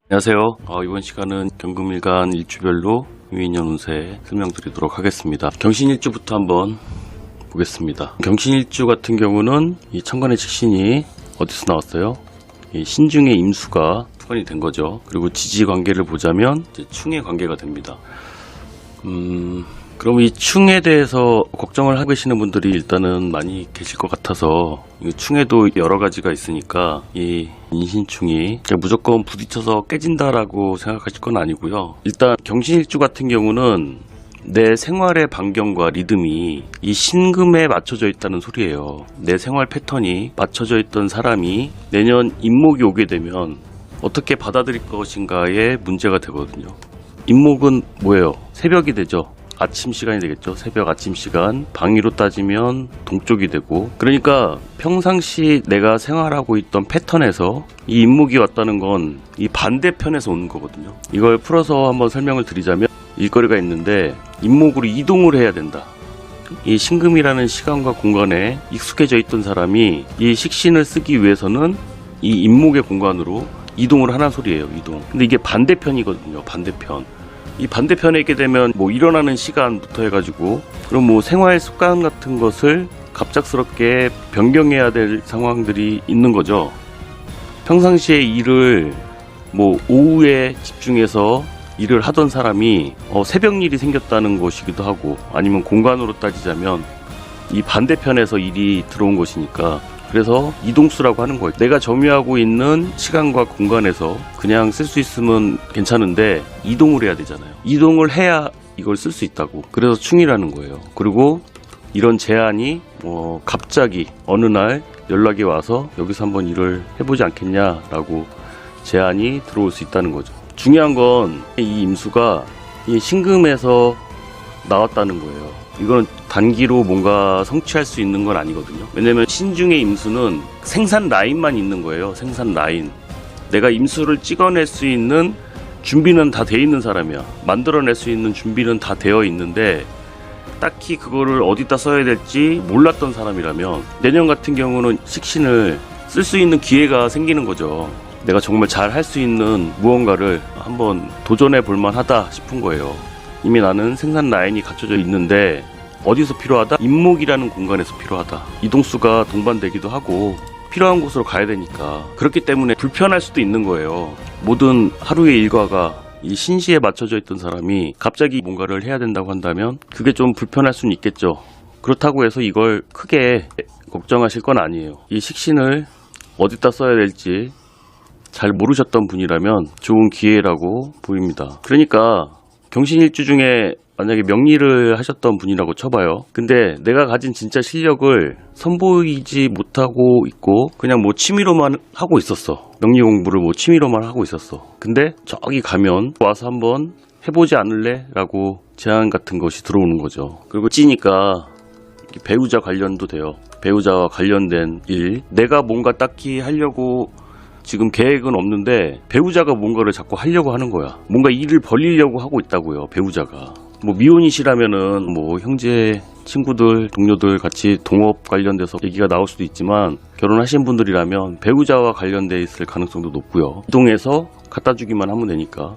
안녕하세요. 이번 시간은 경금일간 일주별로 유인년 운세 설명드리도록 하겠습니다. 경신일주부터 한번 보겠습니다. 경신일주 같은 경우는 이 천간의 직신이 어디서 나왔어요? 이 신중의 임수가 투관이 된 거죠. 그리고 지지관계를 보자면 이제 충의 관계가 됩니다. 그럼 이 충에 대해서 걱정을 하고 계시는 분들이 일단은 많이 계실 것 같아서, 이 충에도 여러 가지가 있으니까 이 인신충이 무조건 부딪혀서 깨진다라고 생각하실 건 아니고요. 일단 경신일주 같은 경우는 내 생활의 반경과 리듬이 이 신금에 맞춰져 있다는 소리예요. 내 생활 패턴이 맞춰져 있던 사람이 내년 임목이 오게 되면 어떻게 받아들일 것인가에 문제가 되거든요. 임목은 뭐예요? 새벽이 되죠. 아침 시간이 되겠죠. 새벽 아침 시간. 방위로 따지면 동쪽이 되고, 그러니까 평상시 내가 생활하고 있던 패턴에서 이 임목이 왔다는 건 이 반대편에서 오는 거거든요. 이걸 풀어서 한번 설명을 드리자면, 일거리가 있는데 임목으로 이동을 해야 된다. 이 신금이라는 시간과 공간에 익숙해져 있던 사람이 이 식신을 쓰기 위해서는 이 임목의 공간으로 이동을 하는 소리예요. 이동. 근데 이게 반대편이거든요. 반대편. 이 반대편에 있게 되면 일어나는 시간부터 해가지고, 그럼 생활 습관 같은 것을 갑작스럽게 변경해야 될 상황들이 있는 거죠. 평상시에 일을 오후에 집중해서 일을 하던 사람이 새벽 일이 생겼다는 것이기도 하고, 아니면 공간으로 따지자면 이 반대편에서 일이 들어온 것이니까, 그래서 이동수라고 하는 거예요. 내가 점유하고 있는 시간과 공간에서 그냥 쓸 수 있으면 괜찮은데 이동을 해야 되잖아요. 이동을 해야 이걸 쓸 수 있다고. 그래서 충이라는 거예요. 그리고 이런 제안이 갑자기 어느 날 연락이 와서 여기서 한번 일을 해보지 않겠냐라고 제안이 들어올 수 있다는 거죠. 중요한 건 이 임수가 이 신금에서 나왔다는 거예요. 이건 단기로 뭔가 성취할 수 있는 건 아니거든요. 왜냐면 신중의 임수는 생산 라인만 있는 거예요. 생산 라인. 내가 임수를 찍어낼 수 있는 준비는 다 돼 있는 사람이야. 만들어낼 수 있는 준비는 다 되어 있는데 딱히 그거를 어디다 써야 될지 몰랐던 사람이라면, 내년 같은 경우는 식신을 쓸 수 있는 기회가 생기는 거죠. 내가 정말 잘 할 수 있는 무언가를 한번 도전해 볼 만하다 싶은 거예요. 이미 나는 생산 라인이 갖춰져 있는데 어디서 필요하다? 임목이라는 공간에서 필요하다. 이동수가 동반되기도 하고 필요한 곳으로 가야 되니까. 그렇기 때문에 불편할 수도 있는 거예요. 모든 하루의 일과가 이 신시에 맞춰져 있던 사람이 갑자기 뭔가를 해야 된다고 한다면 그게 좀 불편할 수는 있겠죠. 그렇다고 해서 이걸 크게 걱정하실 건 아니에요. 이 식신을 어디다 써야 될지 잘 모르셨던 분이라면 좋은 기회라고 보입니다. 그러니까 경신일주 중에 만약에 명리를 하셨던 분이라고 쳐봐요. 근데 내가 가진 진짜 실력을 선보이지 못하고 있고 그냥 취미로만 하고 있었어. 명리 공부를 취미로만 하고 있었어. 근데 저기 가면 와서 한번 해보지 않을래? 라고 제안 같은 것이 들어오는 거죠. 그리고 찌니까 배우자 관련도 돼요. 배우자와 관련된 일. 내가 뭔가 딱히 하려고 지금 계획은 없는데 배우자가 뭔가를 자꾸 하려고 하는 거야. 뭔가 일을 벌리려고 하고 있다고요. 배우자가. 미혼이시라면은 형제, 친구들, 동료들 같이 동업 관련돼서 얘기가 나올 수도 있지만, 결혼하신 분들이라면 배우자와 관련돼 있을 가능성도 높고요. 이동해서 갖다 주기만 하면 되니까.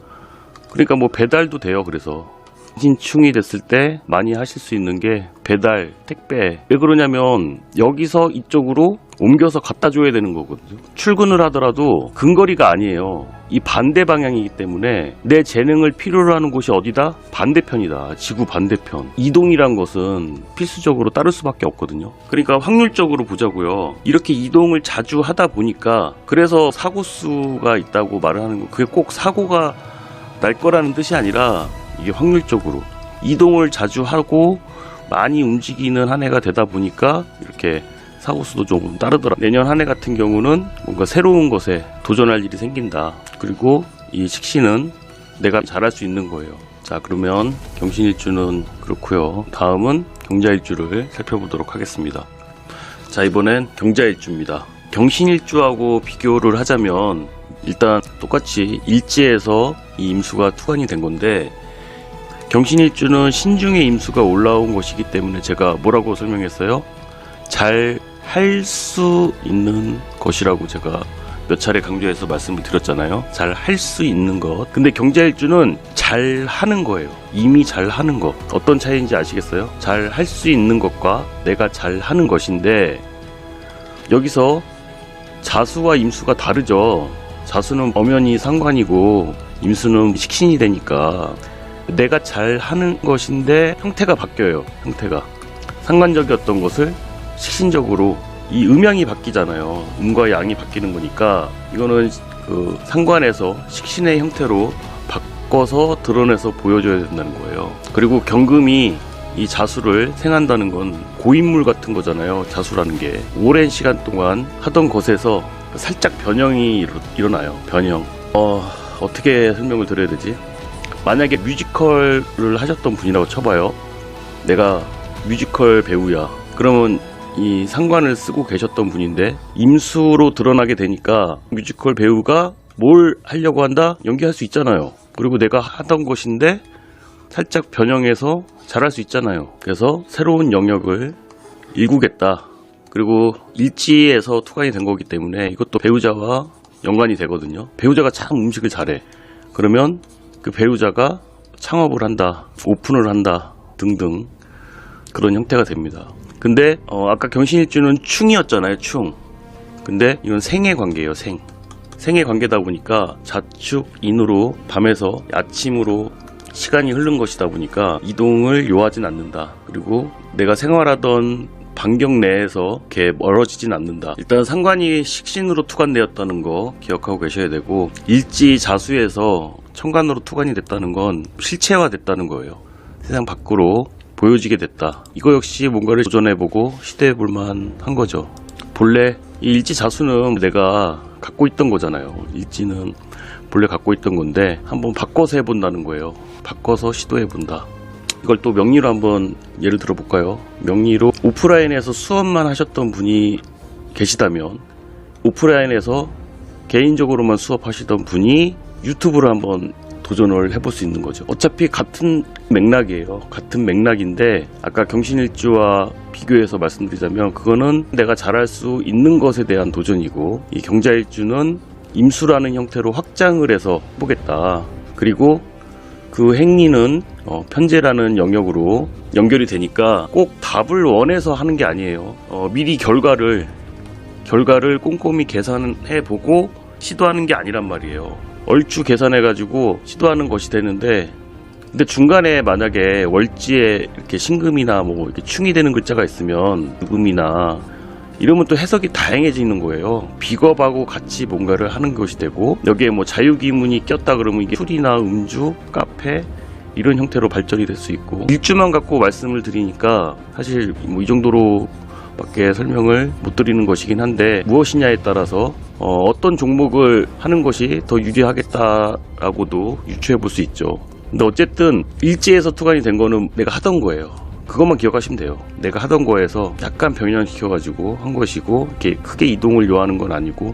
그러니까 배달도 돼요. 그래서 신충이 됐을 때 많이 하실 수 있는 게 배달, 택배. 왜 그러냐면 여기서 이쪽으로 옮겨서 갖다 줘야 되는 거거든요. 출근을 하더라도 근거리가 아니에요. 이 반대 방향이기 때문에 내 재능을 필요로 하는 곳이 어디다? 반대편이다. 지구 반대편. 이동이란 것은 필수적으로 따를 수밖에 없거든요. 그러니까 확률적으로 보자고요. 이렇게 이동을 자주 하다 보니까, 그래서 사고 수가 있다고 말을 하는 거, 그게 꼭 사고가 날 거라는 뜻이 아니라 이게 확률적으로 이동을 자주 하고 많이 움직이는 한 해가 되다 보니까 이렇게 사고수도 좀 따르더라. 내년 한 해 같은 경우는 뭔가 새로운 것에 도전할 일이 생긴다. 그리고 이 식신은 내가 잘할 수 있는 거예요. 자, 그러면 경신일주는 그렇고요. 다음은 경자일주를 살펴보도록 하겠습니다. 자, 이번엔 경자일주입니다. 경신일주하고 비교를 하자면 일단 똑같이 일지에서 이 임수가 투관이 된 건데, 경신일주는 신중의 임수가 올라온 것이기 때문에 제가 뭐라고 설명했어요? 잘 할 수 있는 것이라고 제가 몇 차례 강조해서 말씀을 드렸잖아요. 잘 할 수 있는 것. 근데 경자일주는 잘 하는 거예요. 이미 잘 하는 것. 어떤 차이인지 아시겠어요? 잘 할 수 있는 것과 내가 잘 하는 것인데, 여기서 자수와 임수가 다르죠. 자수는 엄연히 상관이고 임수는 식신이 되니까 내가 잘 하는 것인데 형태가 바뀌어요. 형태가 상관적이었던 것을 식신적으로, 이 음양이 바뀌잖아요. 음과 양이 바뀌는 거니까 이거는 그 상관에서 식신의 형태로 바꿔서 드러내서 보여줘야 된다는 거예요. 그리고 경금이 이 자수를 생한다는 건 고인물 같은 거잖아요. 자수라는 게 오랜 시간 동안 하던 것에서 살짝 변형이 일어나요. 변형. 어떻게 설명을 드려야 되지? 만약에 뮤지컬을 하셨던 분이라고 쳐봐요. 내가 뮤지컬 배우야. 그러면 이 상관을 쓰고 계셨던 분인데 임수로 드러나게 되니까 뮤지컬 배우가 뭘 하려고 한다? 연기할 수 있잖아요. 그리고 내가 하던 것인데 살짝 변형해서 잘할 수 있잖아요. 그래서 새로운 영역을 일구겠다. 그리고 일지에서 투관이 된 거기 때문에 이것도 배우자와 연관이 되거든요. 배우자가 참 음식을 잘해. 그러면 그 배우자가 창업을 한다, 오픈을 한다 등등 그런 형태가 됩니다. 근데 아까 경신일주는 충이었잖아요. 충. 근데 이건 생의 관계예요. 생의 관계다 보니까 자축인으로 밤에서 아침으로 시간이 흐른 것이다 보니까 이동을 요하진 않는다. 그리고 내가 생활하던 반경 내에서 이렇게 멀어지진 않는다. 일단 상관이 식신으로 투관되었다는 거 기억하고 계셔야 되고, 일지자수에서 천간으로 투관이 됐다는 건 실체화됐다는 거예요. 세상 밖으로 보여지게 됐다. 이거 역시 뭔가를 도전해보고 시도해볼 만한 거죠. 본래 이 일지자수는 내가 갖고 있던 거잖아요. 일지는 본래 갖고 있던 건데 한번 바꿔서 해본다는 거예요. 바꿔서 시도해본다. 이걸 또 명리로 한번 예를 들어볼까요? 명리로 오프라인에서 수업만 하셨던 분이 계시다면, 오프라인에서 개인적으로만 수업하시던 분이 유튜브로 한번 도전을 해볼 수 있는 거죠. 어차피 같은 맥락이에요. 같은 맥락인데 아까 경신일주와 비교해서 말씀드리자면 그거는 내가 잘할 수 있는 것에 대한 도전이고, 이 경자일주는 임수라는 형태로 확장을 해서 해보겠다. 그리고 그 행리는 편재라는 영역으로 연결이 되니까 꼭 답을 원해서 하는 게 아니에요. 미리 결과를 꼼꼼히 계산해보고 시도하는 게 아니란 말이에요. 얼추 계산해가지고 시도하는 것이 되는데, 근데 중간에 만약에 월지에 이렇게 신금이나 뭐 이렇게 충이 되는 글자가 있으면 누금이나 이러면 또 해석이 다양해지는 거예요. 비겁하고 같이 뭔가를 하는 것이 되고, 여기에 뭐 자유기문이 꼈다 그러면 이게 술이나 음주, 카페 이런 형태로 발전이 될 수 있고, 일주만 갖고 말씀을 드리니까 사실 뭐 이 정도로 밖에 설명을 못 드리는 것이긴 한데, 무엇이냐에 따라서 어떤 종목을 하는 것이 더 유리하겠다라고도 유추해 볼 수 있죠. 근데 어쨌든 일지에서 투관이 된 거는 내가 하던 거예요. 그것만 기억하시면 돼요. 내가 하던 거에서 약간 변형시켜가지고 한 것이고, 이렇게 크게 이동을 요하는 건 아니고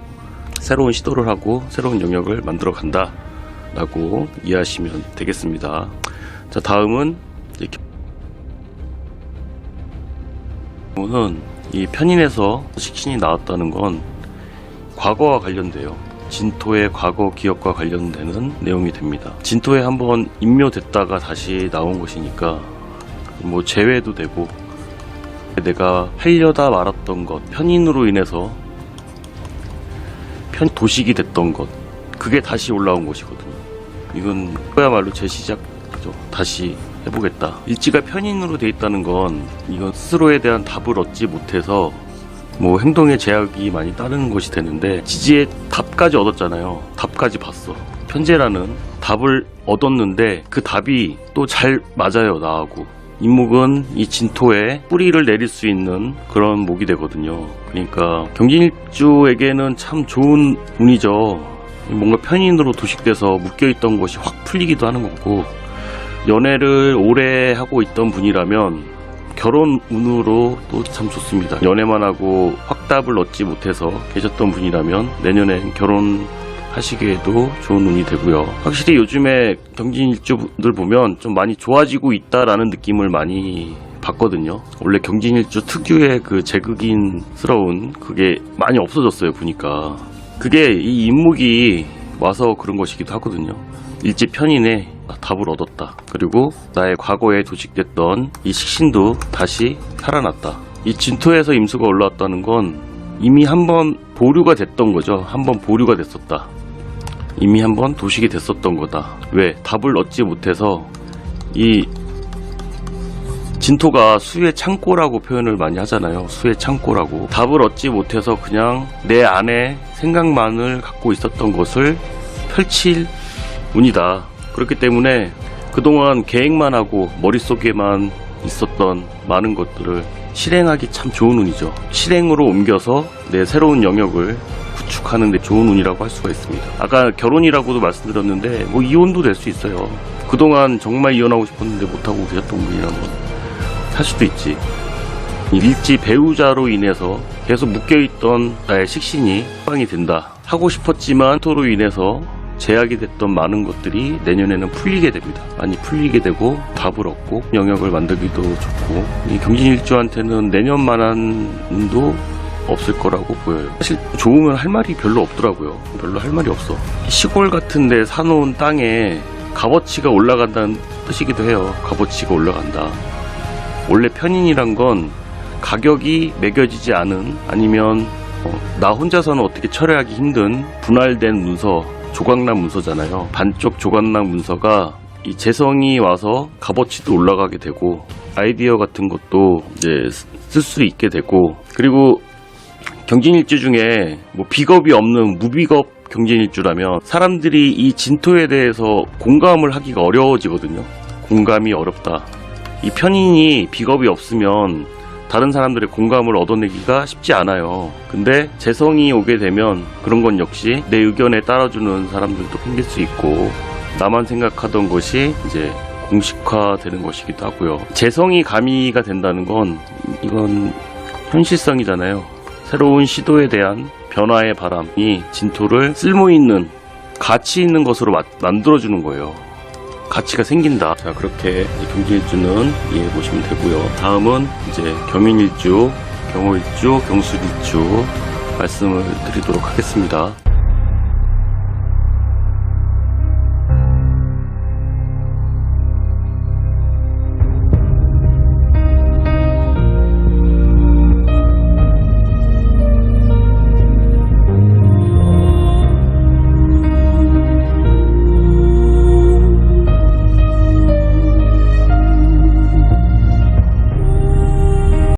새로운 시도를 하고 새로운 영역을 만들어 간다 라고 이해하시면 되겠습니다. 자, 다음은 이 편인에서 식신이 나왔다는 건 과거와 관련돼요. 진토의 과거 기억과 관련되는 내용이 됩니다. 진토에 한번 인묘됐다가 다시 나온 것이니까 뭐 재회도 되고, 내가 하려다 말았던 것, 편인으로 인해서 도식이 됐던 것, 그게 다시 올라온 것이거든요. 이건 그야말로 재시작이죠. 다시 해보겠다. 일지가 편인으로 돼 있다는 건 이건 스스로에 대한 답을 얻지 못해서 뭐 행동에 제약이 많이 따르는 것이 되는데, 지지의 답까지 얻었잖아요. 답까지 봤어. 편재라는 답을 얻었는데 그 답이 또 잘 맞아요, 나하고. 인목은 이 진토에 뿌리를 내릴 수 있는 그런 목이 되거든요. 그러니까 경진일주에게는 참 좋은 운이죠. 뭔가 편인으로 도식돼서 묶여있던 것이 확 풀리기도 하는 거고, 연애를 오래 하고 있던 분이라면 결혼 운으로 또 참 좋습니다. 연애만 하고 확답을 얻지 못해서 계셨던 분이라면 내년엔 결혼하시기에도 좋은 운이 되고요. 확실히 요즘에 경진일주분들 보면 좀 많이 좋아지고 있다라는 느낌을 많이 봤거든요. 원래 경진일주 특유의 그 제극인스러운 그게 많이 없어졌어요, 보니까. 그게 이 인목이 와서 그런 것이기도 하거든요. 일지 편인에 답을 얻었다. 그리고 나의 과거에 도식됐던 이 식신도 다시 살아났다. 이 진토에서 임수가 올라왔다는 건 이미 한번 보류가 됐던 거죠. 한번 보류가 됐었다. 이미 한번 도식이 됐었던 거다. 왜? 답을 얻지 못해서 이 진토가 수의 창고라고 표현을 많이 하잖아요. 수의 창고라고. 답을 얻지 못해서 그냥 내 안에 생각만을 갖고 있었던 것을 펼칠 운이다. 그렇기 때문에 그동안 계획만 하고 머릿속에만 있었던 많은 것들을 실행하기 참 좋은 운이죠. 실행으로 옮겨서 내 새로운 영역을 구축하는 데 좋은 운이라고 할 수가 있습니다. 아까 결혼이라고도 말씀드렸는데 뭐 이혼도 될 수 있어요. 그동안 정말 이혼하고 싶었는데 못하고 계셨던 분이라면 할 수도 있지. 일지 배우자로 인해서 계속 묶여있던 나의 식신이 해방이 된다. 하고 싶었지만 토로 인해서 제약이 됐던 많은 것들이 내년에는 풀리게 됩니다. 많이 풀리게 되고 답을 얻고 영역을 만들기도 좋고, 이 경진일주한테는 내년만한 운도 없을 거라고 보여요. 사실 좋으면 할 말이 별로 없더라고요. 별로 할 말이 없어. 시골 같은 데 사놓은 땅에 값어치가 올라간다는 뜻이기도 해요. 값어치가 올라간다. 원래 편인이란 건 가격이 매겨지지 않은, 아니면 나 혼자서는 어떻게 처리하기 힘든 분할된 문서, 조각난 문서잖아요. 반쪽 조각난 문서가 이 재성이 와서 값어치도 올라가게 되고, 아이디어 같은 것도 이제 쓸 수 있게 되고, 그리고 경진일주 중에 뭐 비겁이 없는 무비겁 경진일주라면 사람들이 이 진토에 대해서 공감을 하기가 어려워지거든요. 공감이 어렵다. 이 편인이 비겁이 없으면 다른 사람들의 공감을 얻어내기가 쉽지 않아요. 근데 재성이 오게 되면 그런 건 역시 내 의견에 따라주는 사람들도 생길 수 있고, 나만 생각하던 것이 이제 공식화되는 것이기도 하고요. 재성이 가미가 된다는 건 이건 현실성이잖아요. 새로운 시도에 대한 변화의 바람이 진토를 쓸모있는, 가치 있는 것으로 만들어주는 거예요. 가치가 생긴다. 자, 그렇게 경진일주는 이해해 보시면 되고요. 다음은 이제 경인일주, 경호일주, 경술일주 말씀을 드리도록 하겠습니다.